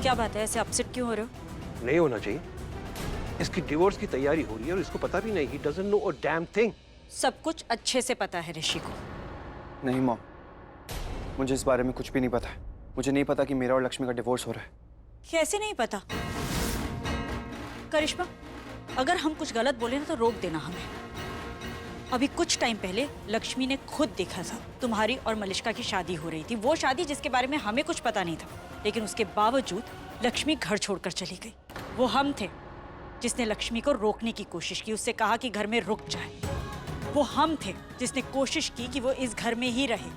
क्या बात है, ऐसे अपसेट क्यों हो रहे हो? नहीं होना चाहिए। इसकी डिवोर्स की तैयारी हो रही है और इसको पता भी नहीं। He doesn't know a damn thing। सब कुछ अच्छे से पता है ऋषि को। नहीं मॉम, मुझे इस बारे में कुछ भी नहीं पता। मुझे नहीं पता कि मेरा और लक्ष्मी का डिवोर्स हो रहा है। कैसे नहीं पता? करिश्मा, अगर हम कुछ गलत बोले ना तो रोक देना हमें। अभी कुछ टाइम पहले लक्ष्मी ने खुद देखा था तुम्हारी और मलिष्का की शादी हो रही थी। वो शादी जिसके बारे में हमें कुछ पता नहीं था, लेकिन उसके बावजूद लक्ष्मी घर छोड़कर चली गई। वो हम थे जिसने लक्ष्मी को रोकने की कोशिश की, उससे कहा कि घर में रुक जाए। वो हम थे जिसने कोशिश की कि वो इस घर में ही रहे।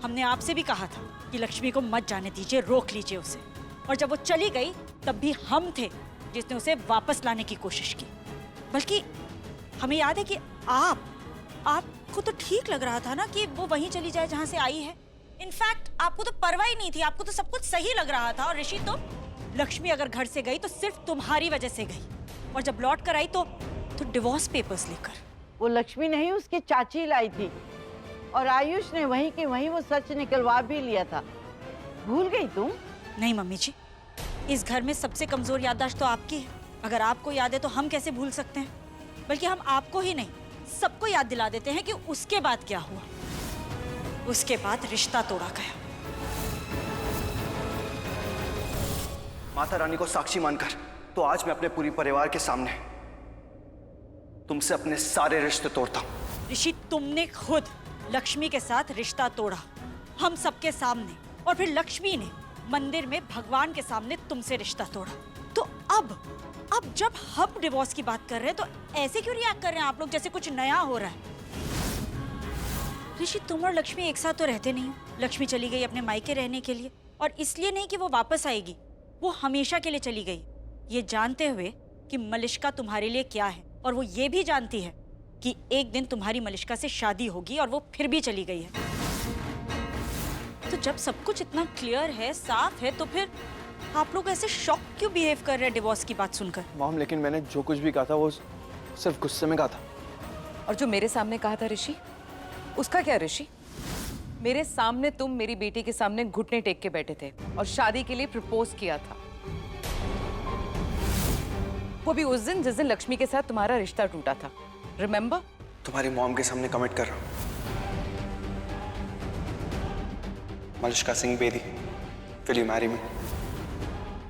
हमने आपसे भी कहा था कि लक्ष्मी को मत जाने दीजिए, रोक लीजिए उसे। और जब वो चली गई तब भी हम थे जिसने उसे वापस लाने की कोशिश की। बल्कि हमें याद है कि आपको तो ठीक लग रहा था ना कि वो वहीं चली जाए जहां से आई है। इनफैक्ट आपको तो परवाह ही नहीं थी, आपको तो सब कुछ सही लग रहा था। और ऋषि, तो लक्ष्मी अगर घर से गई तो सिर्फ तुम्हारी वजह से गई, और जब लौट कर आई तो डिवोर्स पेपर्स लेकर। वो लक्ष्मी नहीं, उसकी चाची लाई थी, और आयुष ने वहीं के वहीं वो सच निकलवा भी लिया था। भूल गई तुम? नहीं मम्मी जी, इस घर में सबसे कमजोर याददाश्त तो आपकी है। अगर आपको याद है तो हम कैसे भूल सकते हैं? बल्कि हम आपको ही नहीं, सबको याद दिला देते हैं कि उसके बाद क्या हुआ। उसके बाद रिश्ता तोड़ा गया। माता रानी को साक्षी मानकर तो आज मैं अपने पूरी परिवार के सामने तुमसे अपने सारे रिश्ते तोड़ता हूं। ऋषि, तुमने खुद लक्ष्मी के साथ रिश्ता तोड़ा, हम सबके सामने, और फिर लक्ष्मी ने मंदिर में भगवान के सामने तुमसे रिश्ता तोड़ा। तो अब जब हम डिवोर्स की बात कर रहे हैं तो ऐसे क्यों रिएक्ट कर रहे हैं आप लोग जैसे कुछ नया हो रहा है? ऋषि, तुम और लक्ष्मी एक साथ तो रहते नहीं हो। लक्ष्मी चली गई अपने मायके रहने के लिए, और इसलिए नहीं कि वो वापस आएगी, वो हमेशा के लिए चली गई, ये जानते हुए कि मलिष्का तुम्हारे लिए क्या है। और वो ये भी जानती है कि एक दिन तुम्हारी मलिष्का से शादी होगी, और वो फिर भी चली गई है। तो जब सब कुछ इतना क्लियर है, साफ है, तो फिर आप लोग ऐसे शॉक क्यों बिहेव कर रहे हैं डिवोर्स की बात सुनकर? मॉम, लेकिन मैंने जो कुछ भी कहा था वो सिर्फ गुस्से में कहा था। और जो मेरे सामने कहा था ऋषि, उसका क्या ऋषि? मेरे सामने तुम मेरी बेटी के सामने घुटने टेक के बैठे थे और शादी के लिए प्रपोज किया था, वो भी उस दिन जिस दिन लक्ष्मी के साथ तुम्हारा रिश्ता टूटा था। रिमेंबर? तुम्हारी मॉम के सामने कमिट कर रहा हूं। Malishka Singh Bedi, will you marry me?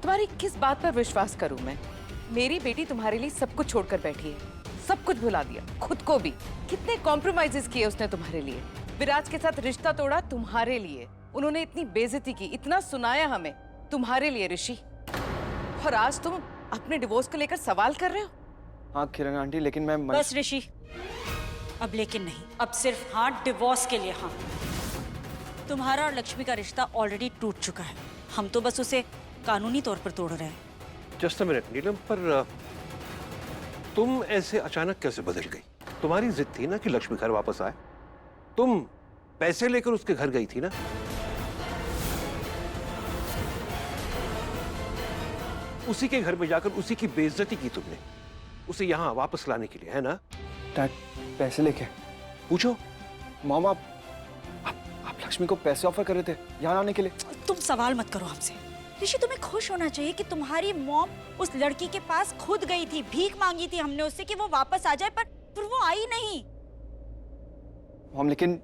तुम्हारी किस बात पर विश्वास करूं मैं? मेरी बेटी तुम्हारे लिए सब कुछ छोड़कर बैठी है, सब कुछ भुला दिया, खुद को भी। कितने कॉम्प्रोमाइजेस किए उसने तुम्हारे लिए। विराज के साथ रिश्ता तोड़ा तुम्हारे लिए। उन्होंने इतनी बेइज्जती की, इतना सुनाया हमें तुम्हारे लिए ऋषि। और आज तुम अपने डिवोर्स को लेकर सवाल कर रहे हो? हाँ किरण आंटी, लेकिन मैं बस ऋषि, अब लेकिन नहीं, अब सिर्फ हाँ डिवोर्स के लिए हाँ। तुम्हारा और लक्ष्मी का रिश्ता ऑलरेडी टूट चुका है, हम तो बस उसे कानूनी तौर पर तोड़ रहे हैं। जस्ट अ मिनट नीलम, पर तुम ऐसे अचानक कैसे बदल गई? तुम्हारी जिद थी ना कि लक्ष्मी घर वापस आए। तुम पैसे लेकर उसके घर गई थी ना। उसी के घर में जाकर उसी की बेइज्जती की तुमने, उसे यहाँ वापस लाने के लिए, है ना? डैड, पैसे लेके पूछो। मॉम, आप लक्ष्मी को पैसे ऑफर कर रहे थे यहाँ आने के लिए? तुम सवाल मत करो हमसे। ऋषि, तुम्हें खुश होना चाहिए कि तुम्हारी मॉम उस लड़की के पास खुद गई थी, भीख मांगी थी हमने उससे कि वो वापस आ जाए, पर वो आई नहीं। मॉम, लेकिन